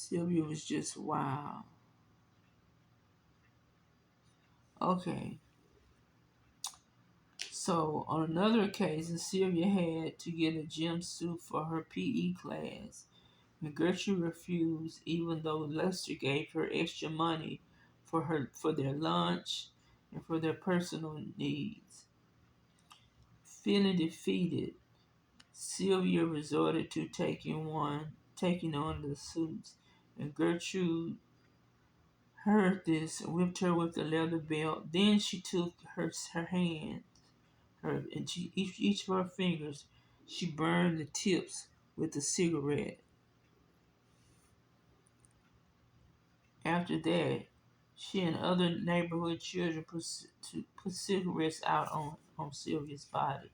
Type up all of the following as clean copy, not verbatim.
Sylvia was just wow. Okay. So on another occasion, Sylvia had to get a gym suit for her PE class, and Gertrude refused, even though Lester gave her extra money for their lunch and for their personal needs. Feeling defeated, Sylvia resorted to taking on the suits, and Gertrude heard this and whipped her with the leather belt. Then she took her hand, and each of her fingers, she burned the tips with a cigarette. After that, she and other neighborhood children put cigarettes out on Sylvia's body.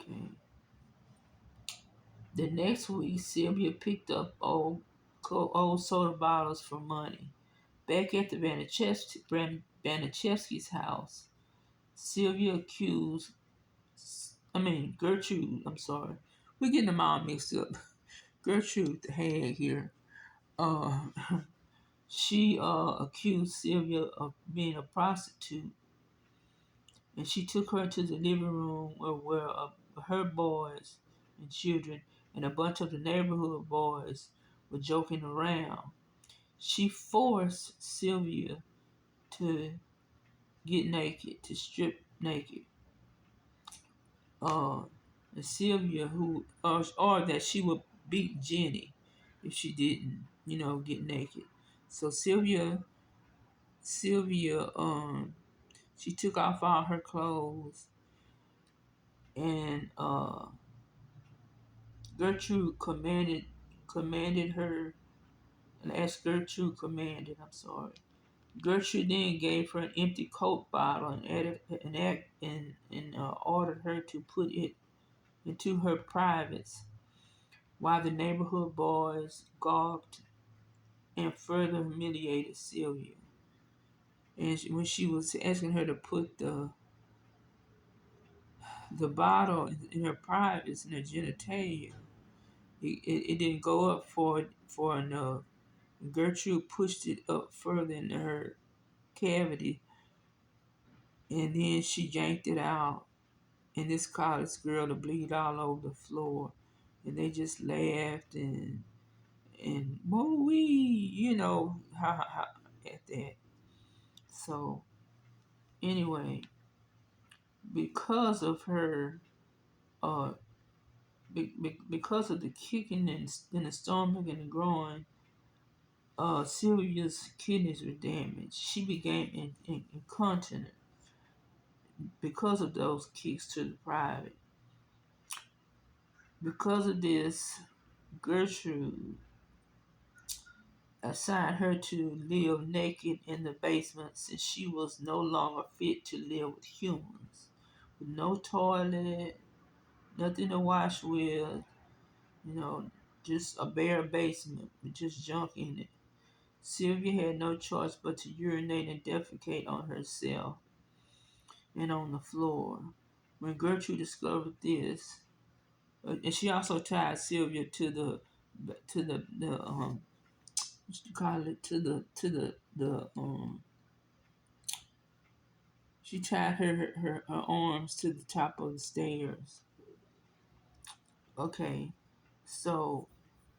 Okay. The next week, Sylvia picked up old soda bottles for money. Back at the Banachevsky's house, Sylvia accused, Gertrude, I'm sorry. We're getting them all mixed up. Gertrude, the hag here, uh, she accused Sylvia of being a prostitute, and she took her to the living room where her boys and children and a bunch of the neighborhood boys were joking around. She forced Sylvia to get naked, to strip naked. Uh, and Sylvia, or that she would beat Jenny if she didn't, get naked. So Sylvia, she took off all her clothes, and Gertrude commanded her, and as Gertrude commanded, I'm sorry. Gertrude then gave her an empty Coke bottle and ordered her to put it into her privates, while the neighborhood boys gawked and further humiliated Sylvia. And when she was asking her to put the bottle in her privates, in her genitalia, it didn't go up for enough. Gertrude pushed it up further in her cavity, and then she yanked it out, and this caused this girl to bleed all over the floor. And they just laughed and woo wee, at that. So anyway, because of her, uh, because of the kicking and the stomach and the groin, Sylvia's kidneys were damaged. She became incontinent because of those kicks to the private. Because of this, Gertrude assigned her to live naked in the basement since she was no longer fit to live with humans. With no toilet, nothing to wash with, you know, just a bare basement with just junk in it. Sylvia had no choice but to urinate and defecate on herself and on the floor. When Gertrude discovered this, and she also tied Sylvia to the what you call it, to the she tied her arms to the top of the stairs. Okay, so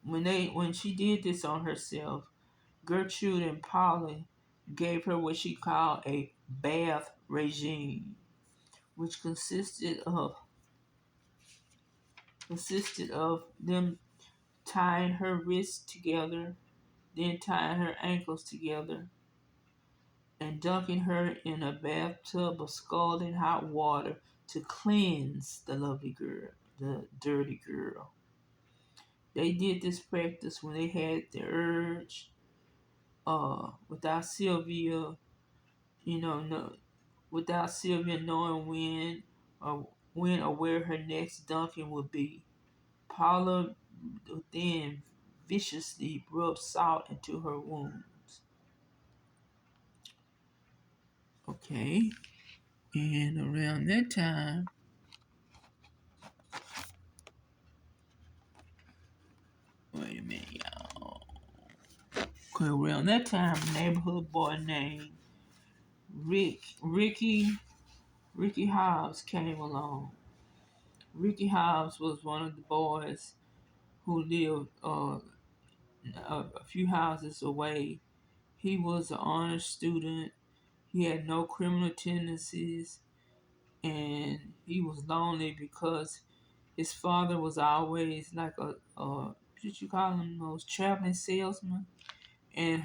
when she did this on herself, Gertrude and Polly gave her what she called a bath regime, which consisted of them tying her wrists together, then tying her ankles together, and dunking her in a bathtub of scalding hot water to cleanse the lovely girl, the dirty girl. They did this practice when they had the urge, without Sylvia, no, without Sylvia knowing when or where her next dunking would be. Paula would then viciously rub salt into her wounds. Okay, and around that time, Okay, around that time, a neighborhood boy named Ricky Hobbs came along. Ricky Hobbs was one of the boys who lived a few houses away. He was an honor student. He had no criminal tendencies, and he was lonely because his father was always like what you call him, those traveling salesman, and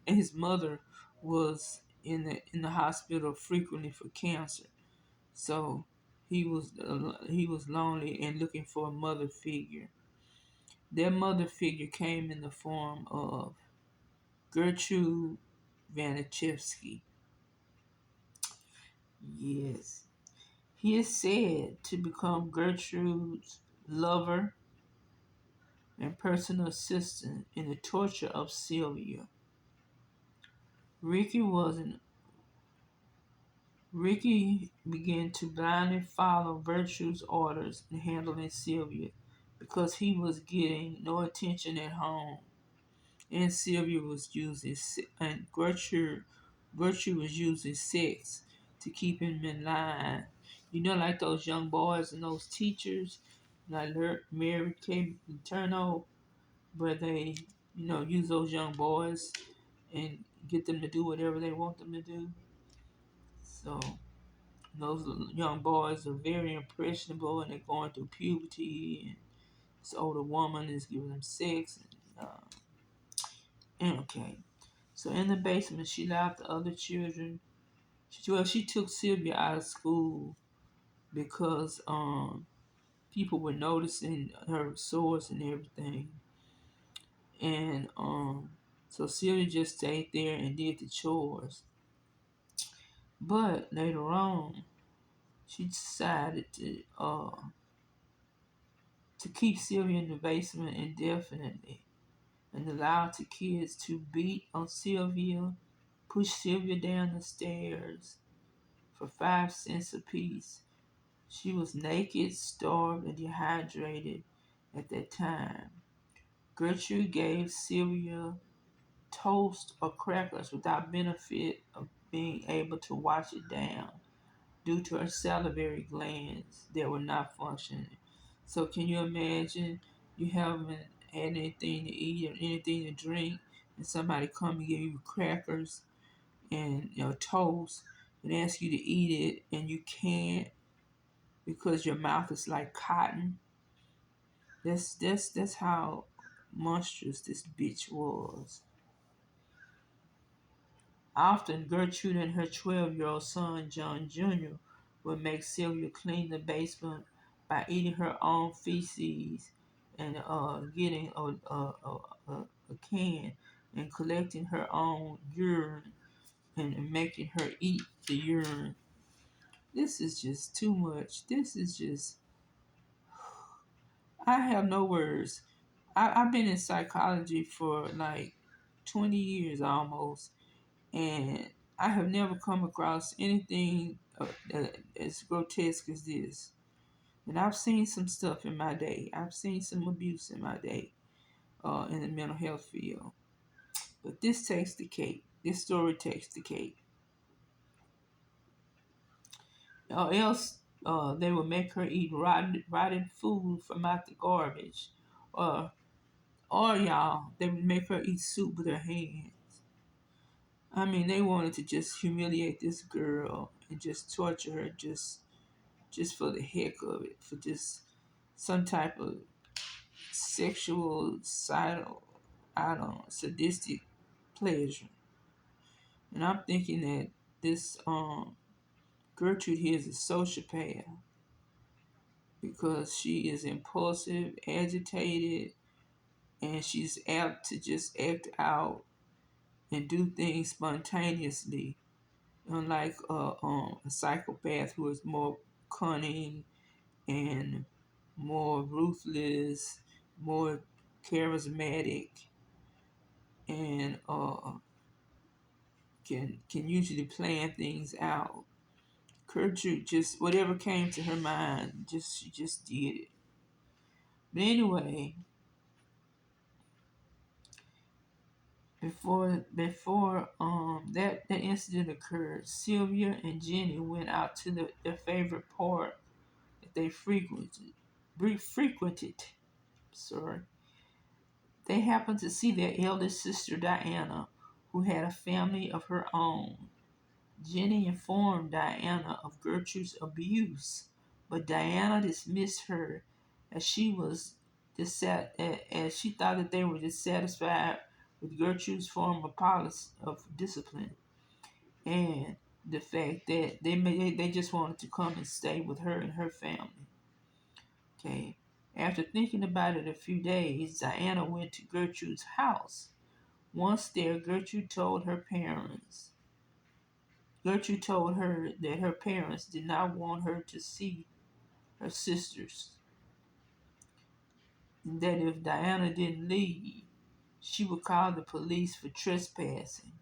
his mother was in the hospital frequently for cancer. So he was lonely and looking for a mother figure. Their mother figure came in the form of Gertrude Vanichevsky. Yes. He is said to become Gertrude's lover and personal assistant in the torture of Sylvia. Ricky wasn't Ricky began to blindly follow Gertrude's orders in handling Sylvia because he was getting no attention at home. And Sylvia was using and Gertrude was using sex to keep him in line. You know, like those young boys and those teachers, like Mary Kay Turno, where they, use those young boys and get them to do whatever they want them to do. So those young boys are very impressionable and they're going through puberty, and this older woman is giving them sex. And okay. So in the basement, she allowed the other children. She took Sylvia out of school because people were noticing her sores and everything, and so Sylvia just stayed there and did the chores. But later on, she decided to keep Sylvia in the basement indefinitely and allowed the kids to beat on Sylvia, push Sylvia down the stairs for 5 cents apiece. She was naked, starved, and dehydrated at that time. Gertrude gave Sylvia toast or crackers without benefit of being able to wash it down due to her salivary glands that were not functioning. So can you imagine you haven't had anything to eat or anything to drink, and somebody come and give you crackers and toast and ask you to eat it, and you can't because your mouth is like cotton? That's how monstrous this bitch was. Often Gertrude and her 12-year-old son John Jr. would make Sylvia clean the basement by eating her own feces and getting a can and collecting her own urine and making her eat the urine. This is just too much. This is just, I have no words. I've been in psychology for like 20 years almost, and I have never come across anything as grotesque as this. And I've seen some stuff in my day. I've seen some abuse in my day in the mental health field. But this takes the cake. This story takes the cake. Or else they would make her eat rotten food from out the garbage. Or, or y'all, they would make her eat soup with her hands. I mean, they wanted to just humiliate this girl and just torture her just for the heck of it, for just some type of sexual, I don't know, sadistic pleasure. And I'm thinking that this Gertrude here is a sociopath because she is impulsive, agitated, and she's apt to just act out and do things spontaneously, unlike a psychopath who is more cunning and more ruthless, more charismatic, and can usually plan things out. Gertrude just whatever came to her mind, she just did it. But anyway, Before that incident occurred, Sylvia and Jenny went out to their favorite park that they frequented. Sorry, they happened to see their eldest sister Diana, who had a family of her own. Jenny informed Diana of Gertrude's abuse, but Diana dismissed her as she was as she thought that they were dissatisfied with Gertrude's form of policy of discipline and the fact that they just wanted to come and stay with her and her family. Okay. After thinking about it a few days, Diana went to Gertrude's house. Once there, Gertrude told her that her parents did not want her to see her sisters, and that if Diana didn't leave, she would call the police for trespassing.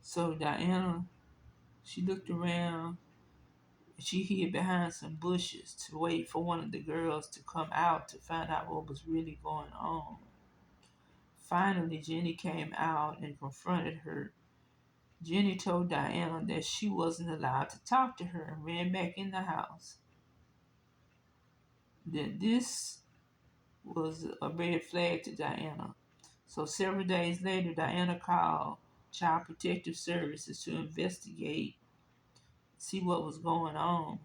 So Diana, she looked around and she hid behind some bushes to wait for one of the girls to come out to find out what was really going on. Finally, Jenny came out and confronted her. Jenny told Diana that she wasn't allowed to talk to her and ran back in the house. That this was a red flag to Diana. So several days later, Diana called Child Protective Services to investigate, see what was going on.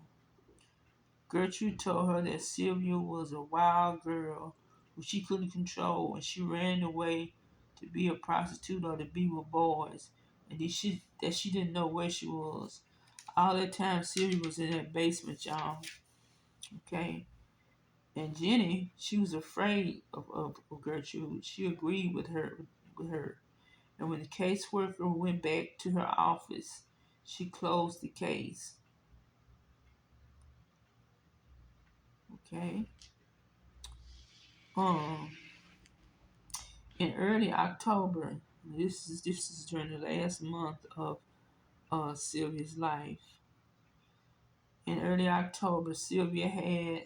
Gertrude told her that Sylvia was a wild girl who she couldn't control, and she ran away to be a prostitute or to be with boys, and that she didn't know where she was. All that time, Sylvia was in that basement, y'all. Okay. And Jenny, she was afraid of Gertrude. She agreed with her. And when the caseworker went back to her office, she closed the case. Okay. Um, in early October, this is during the last month of Sylvia's life. In early October, Sylvia had,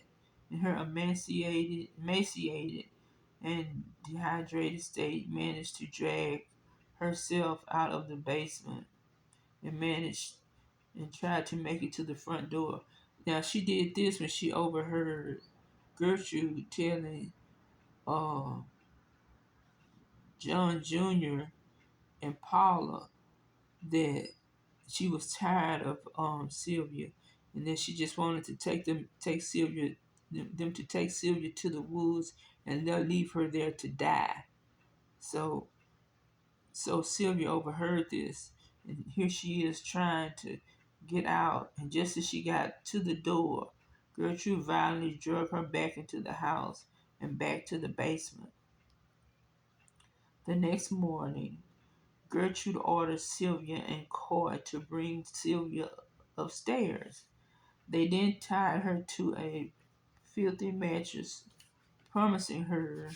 in her emaciated and dehydrated state, managed to drag herself out of the basement and managed and tried to make it to the front door. Now she did this when she overheard Gertrude telling uh, John Jr. and Paula that she was tired of Sylvia and that she just wanted to take them to take Sylvia to the woods and they'll leave her there to die. So Sylvia overheard this, and here she is trying to get out. And just as she got to the door, Gertrude violently drug her back into the house and back to the basement. The next morning, Gertrude ordered Sylvia and Coy to bring Sylvia upstairs. They then tied her to a filthy mattress, promising her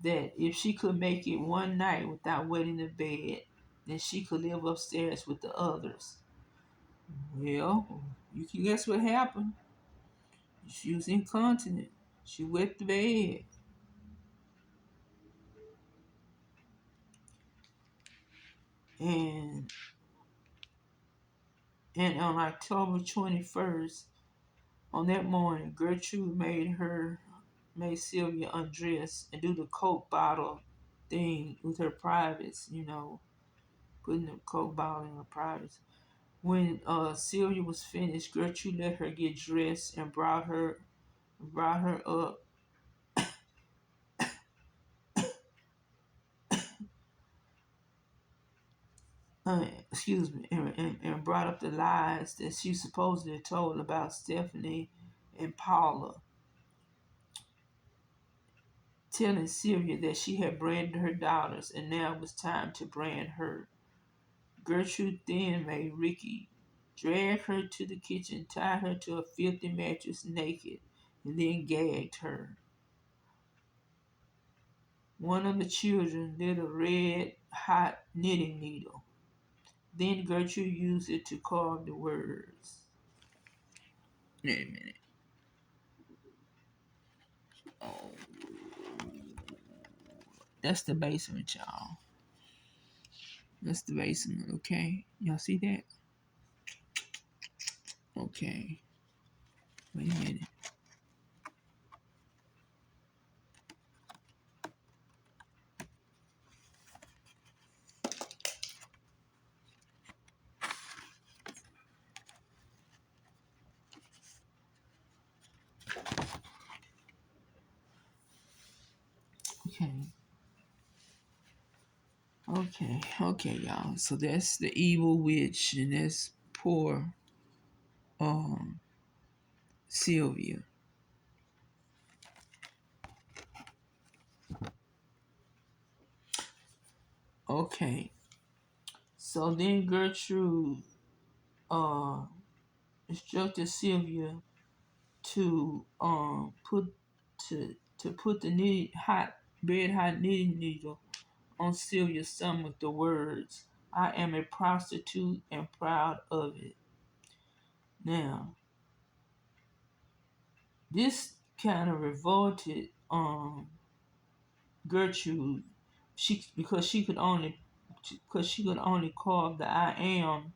that if she could make it one night without wetting the bed, then she could live upstairs with the others. Well, you can guess what happened. She was incontinent. She wet the bed. And on October 21st, on that morning, Gertrude made Sylvia undress and do the Coke bottle thing with her privates, putting the Coke bottle in her privates. When Sylvia was finished, Gertrude let her get dressed and brought her up. Excuse me, and brought up the lies that she supposedly told about Stephanie and Paula, telling Sylvia that she had branded her daughters and now it was time to brand her. Gertrude then made Ricky drag her to the kitchen, tied her to a filthy mattress naked, and then gagged her. One of the children lit a red hot knitting needle. Then Gertrude used it to carve the words. Wait a minute. Oh, That's the basement, y'all. That's the basement, okay? Y'all see that? Okay. Wait a minute. Okay. Okay, y'all. So that's the evil witch, and that's poor um Sylvia. Okay. So then Gertrude uh instructed Sylvia to put the red hot knitting needle on Sylvia's stomach the words, "I am a prostitute and proud of it." Now, this kind of revolted Gertrude. She could only carve the "I am"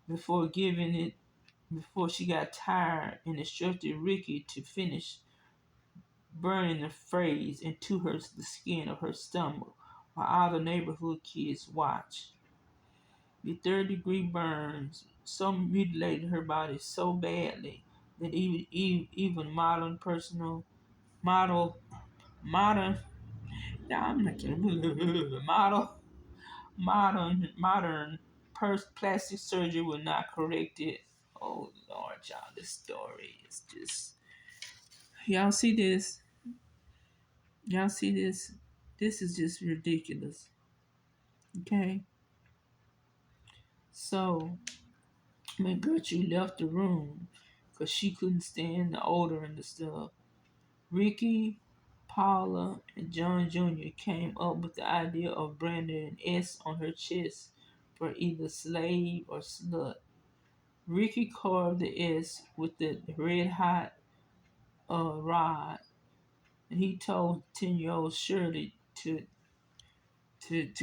before giving it before she got tired and instructed Ricky to finish burning the phrase into the skin of her stomach while all the neighborhood kids watched. The third-degree burns so mutilated her body so badly that even model modern I'm not kidding modern plastic surgery will not correct it. Oh Lord, y'all, this story is just y'all see this? Y'all see this? This is just ridiculous. Okay, so when Gertrude left the room because she couldn't stand the odor and the stuff, Ricky, Paula, and John Jr. came up with the idea of branding an S on her chest for either slave or slut. Ricky carved the S with the red hot rod, and he told 10-year-old Shirley to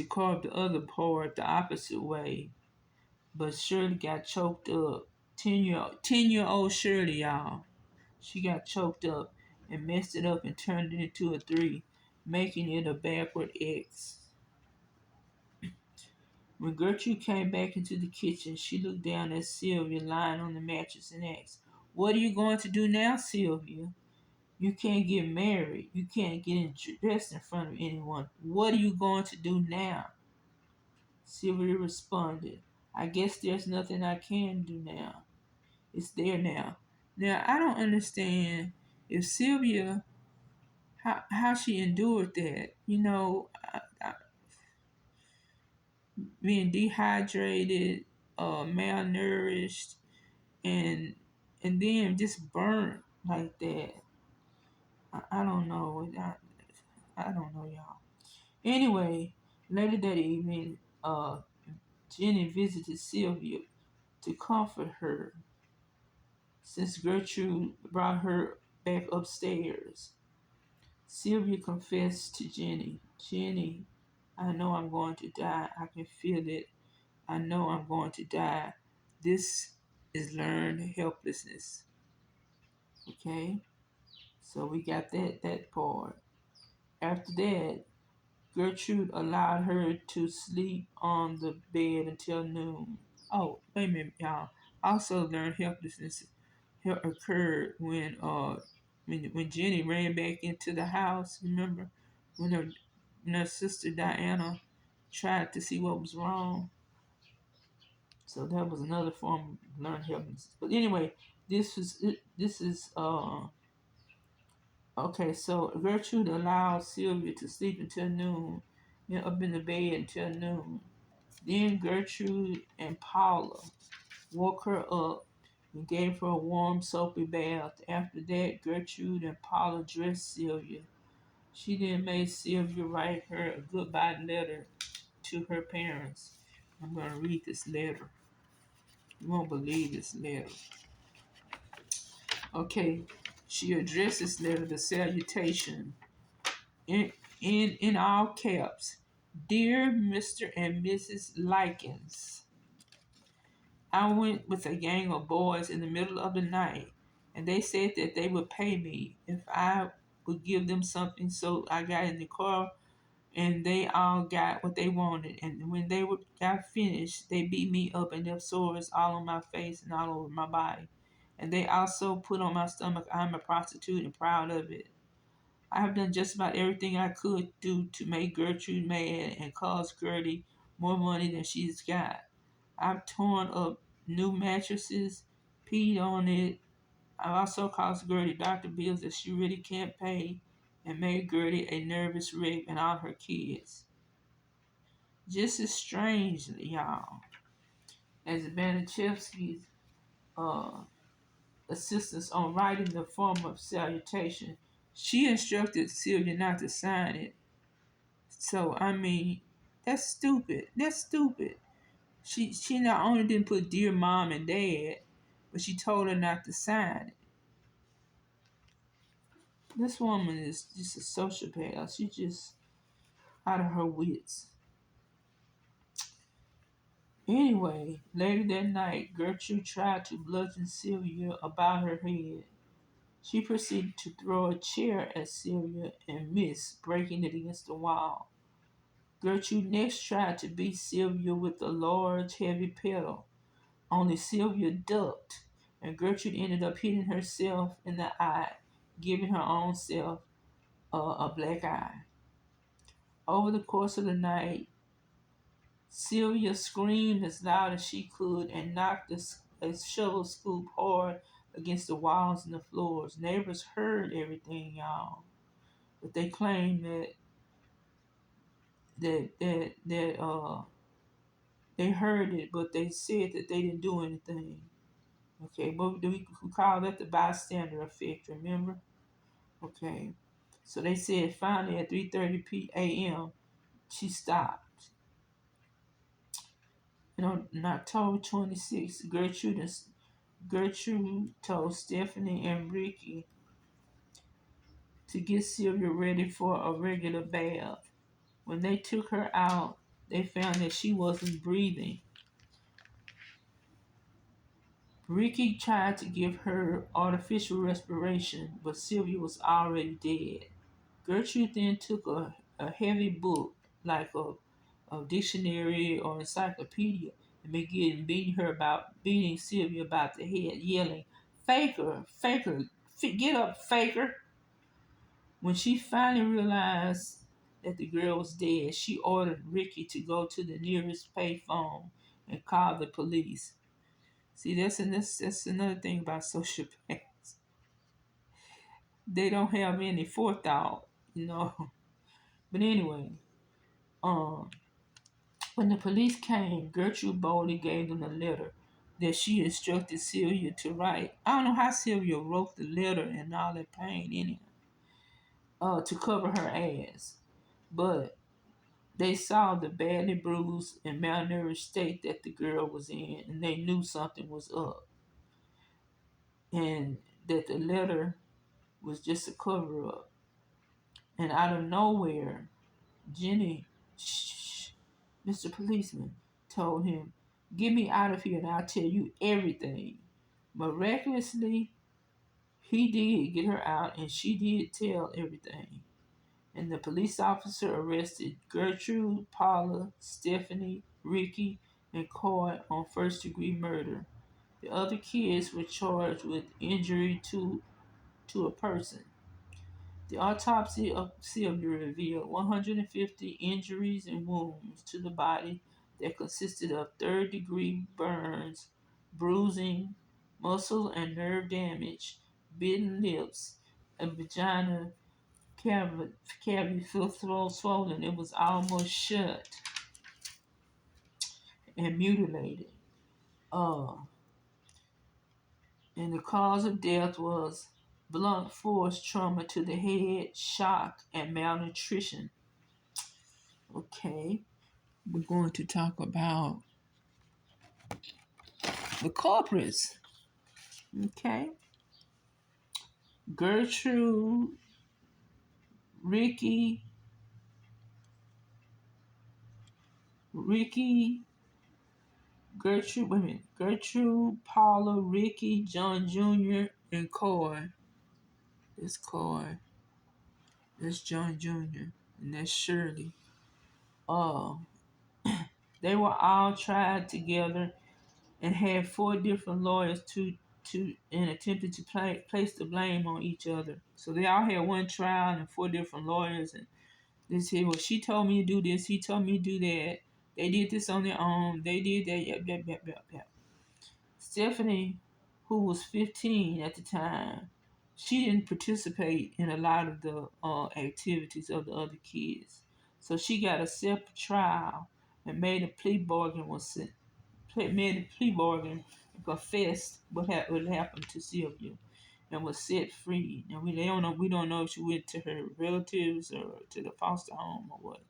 carve the other part the opposite way. But Shirley got choked up. 10-year-old Shirley, y'all. She got choked up and messed it up and turned it into a 3, making it a backward X. When Gertrude came back into the kitchen, she looked down at Sylvia lying on the mattress and asked, "What are you going to do now, Sylvia? You can't get married. You can't get dressed in front of anyone. What are you going to do now?" Sylvia responded, "I guess there's nothing I can do now. It's there now." Now, I don't understand if Sylvia, how she endured that. Being dehydrated, malnourished, and then just burnt like that. I don't know. I don't know, y'all. Anyway, later that evening, Jenny visited Sylvia to comfort her since Gertrude brought her back upstairs. Sylvia confessed to Jenny, "Jenny, I know I'm going to die. I can feel it. I know I'm going to die. This is learned helplessness." Okay? So we got that part. After that, Gertrude allowed her to sleep on the bed until noon. Oh, wait a minute, y'all. Also learned helplessness occurred when Jenny ran back into the house. Remember when her sister Diana tried to see what was wrong. So that was another form of learned helplessness. But anyway, this is okay. So Gertrude allowed Sylvia to sleep until noon, then up in the bed until noon. Then Gertrude and Paula woke her up and gave her a warm, soapy bath. After that, Gertrude and Paula dressed Sylvia. She then made Sylvia write her a goodbye letter to her parents. I'm going to read this letter. You won't believe this letter. Okay, she addressed this letter the salutation. in all caps. Dear Mr. and Mrs. Likens, I went with a gang of boys in the middle of the night, and they said that they would pay me if I would give them something. So I got in the car, and they all got what they wanted. And when got finished, they beat me up and left sores all on my face and all over my body. And they also put on my stomach, I'm a prostitute and proud of it. I have done just about everything I could do to make Gertrude mad and cause Gertie more money than she's got. I've torn up new mattresses, peed on it. I've also caused Gertie doctor bills that she really can't pay and made Gertie a nervous wreck and all her kids. Just as strangely, y'all, as Banachevsky's uh, assistance on writing the form of salutation, she instructed Sylvia not to sign it. So I mean, that's stupid. That's stupid. She not only didn't put dear mom and dad, but she told her not to sign it. This woman is just a sociopath. She just out of her wits. Anyway, later that night, Gertrude tried to bludgeon Sylvia about her head. She proceeded to throw a chair at Sylvia and missed, breaking it against the wall. Gertrude next tried to beat Sylvia with a large, heavy pedal. Only Sylvia ducked, and Gertrude ended up hitting herself in the eye, giving her own self a black eye. Over the course of the night, Sylvia screamed as loud as she could and knocked a shovel scoop hard against the walls and the floors. Neighbors heard everything, y'all, but they claimed that they heard it, but they said that they didn't do anything. Okay, but we call that the bystander effect. Remember? Okay, so they said finally at 3:30 p.m. she stopped. On October 26th, Gertrude told Stephanie and Ricky to get Sylvia ready for a regular bath. When they took her out, they found that she wasn't breathing. Ricky tried to give her artificial respiration, but Sylvia was already dead. Gertrude then took a heavy book, like a dictionary or encyclopedia, and began beating Sylvia about the head, yelling, "Faker, faker, get up, faker!" When she finally realized that the girl was dead, she ordered Ricky to go to the nearest payphone and call the police. See, that's another thing about sociopaths. They don't have any forethought, you know. But anyway, um, when the police came, Gertrude boldly gave them a letter that she instructed Sylvia to write. I don't know how Sylvia wrote the letter and all that pain in it, to cover her ass. But they saw the badly bruised and malnourished state that the girl was in, and they knew something was up, and that the letter was just a cover up. And out of nowhere, Jenny, shh, Mr. Policeman, told him, "Get me out of here and I'll tell you everything." Miraculously, he did get her out and she did tell everything. And the police officer arrested Gertrude, Paula, Stephanie, Ricky, and Coy on first degree murder. The other kids were charged with injury to a person. The autopsy of Sylvia revealed 150 injuries and wounds to the body that consisted of third-degree burns, bruising, muscle and nerve damage, bitten lips, a vagina cavity so swollen it was almost shut, and mutilated. Uh, and the cause of death was blunt force trauma to the head, shock, and malnutrition. Okay, we're going to talk about the culprits. Okay, Gertrude, Ricky, Ricky, Gertrude, Paula, Ricky, John Jr., and Coy. That's Coy. That's John Jr. and that's Shirley. Uh, they were all tried together and had four different lawyers to and attempted to place the blame on each other. So they all had one trial and four different lawyers, and they said, "Well, she told me to do this. He told me to do that. They did this on their own. They did that. Yep, yep, yep, yep, yep." Stephanie, who was 15 at the time, she didn't participate in a lot of the activities of the other kids. So she got a separate trial and made a plea bargain made a plea bargain and confessed what happened to Sylvia and was set free. And we don't know if she went to her relatives or to the foster home or what.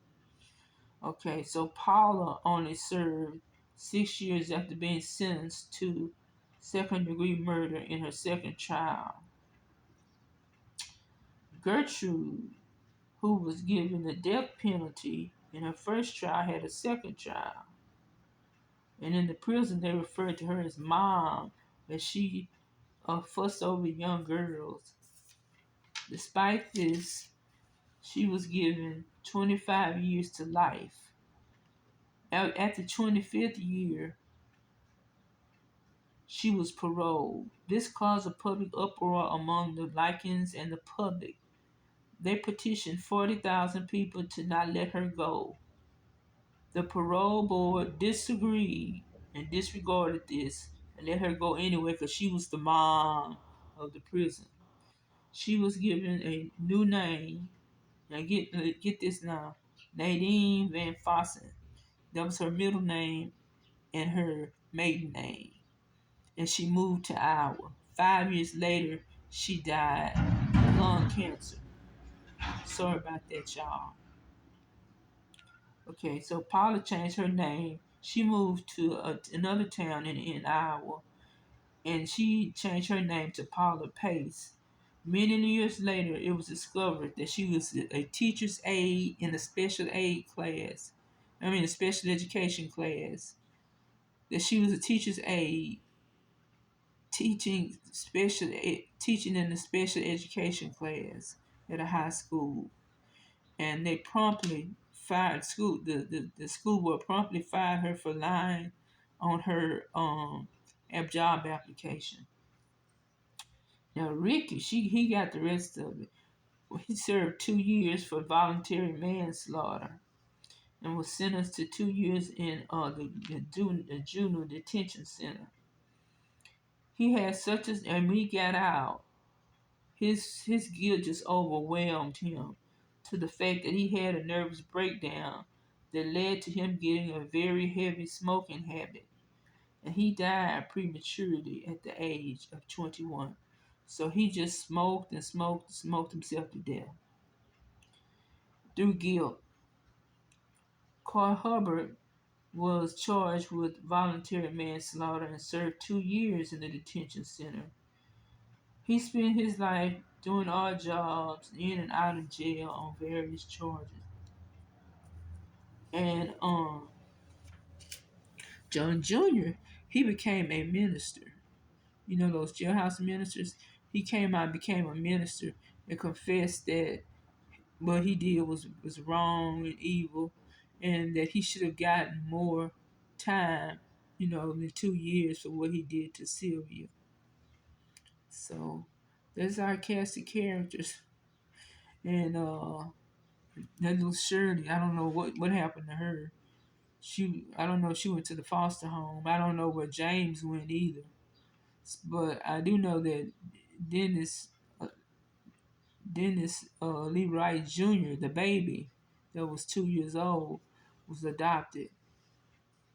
Okay, so Paula only served 6 years after being sentenced to second-degree murder in her second trial. Gertrude, who was given the death penalty in her first trial, had a second trial. And in the prison, they referred to her as Mom, as she fussed over young girls. Despite this, she was given 25 years to life. At the 25th year, she was paroled. This caused a public uproar among the Likens and the public. They petitioned 40,000 people to not let her go. The parole board disagreed and disregarded this and let her go anyway because she was the mom of the prison. She was given a new name. Now get this now. Nadine Van Fossen. That was her middle name and her maiden name. And she moved to Iowa. 5 years later, she died of lung cancer. Sorry about that, y'all. Okay, so Paula changed her name. She moved to another town in Iowa, and she changed her name to Paula Pace. Many years later, it was discovered that she was a teacher's aide in a special aid class. A special education class. That she was a teacher's aide teaching in a special education class at a high school, and they promptly fired the school board promptly fired her for lying on her job application. Now Ricky, he got the rest of it. He served 2 years for voluntary manslaughter and was sentenced to 2 years in the juvenile detention center. He had and when he got out, his guilt just overwhelmed him to the fact that he had a nervous breakdown that led to him getting a very heavy smoking habit. And he died prematurely at the age of 21. So he just smoked and smoked and smoked himself to death. Through guilt, Carl Hubbard was charged with voluntary manslaughter and served 2 years in the detention center. He spent his life doing odd jobs in and out of jail on various charges. And John Jr., he became a minister. You know those jailhouse ministers? He came out and became a minister and confessed that what he did was wrong and evil and that he should have gotten more time, than 2 years for what he did to Sylvia. So that's our cast of characters. And that little Shirley, I don't know what happened to her. I don't know, she went to the foster home. I don't know where James went either. But I do know that Dennis, uh, Leroy Jr., the baby that was 2 years old, was adopted.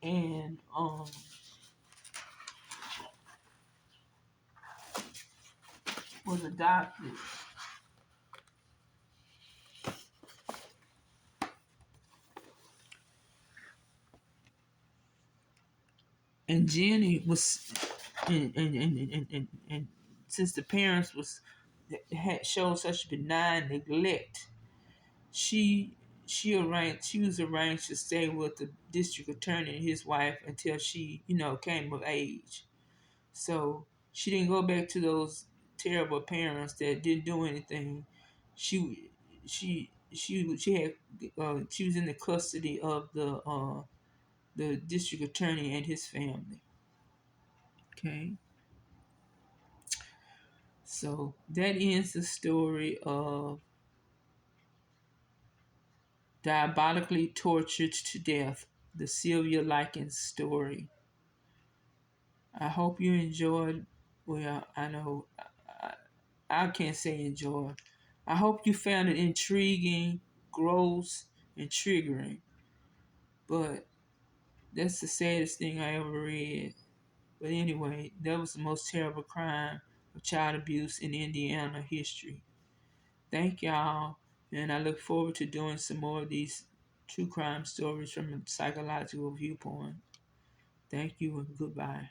And was adopted. And Jenny was, and since the parents had shown such benign neglect, she she was arranged to stay with the district attorney and his wife until she, came of age. So she didn't go back to those terrible parents that didn't do anything. She was in the custody of the district attorney and his family. Okay, so that ends the story of Diabolically Tortured to Death, the Sylvia Likens story. I hope you enjoyed. Well, I know I can't say enjoy. I hope you found it intriguing, gross, and triggering. But that's the saddest thing I ever read. But anyway, that was the most terrible crime of child abuse in Indiana history. Thank y'all, and I look forward to doing some more of these true crime stories from a psychological viewpoint. Thank you and goodbye.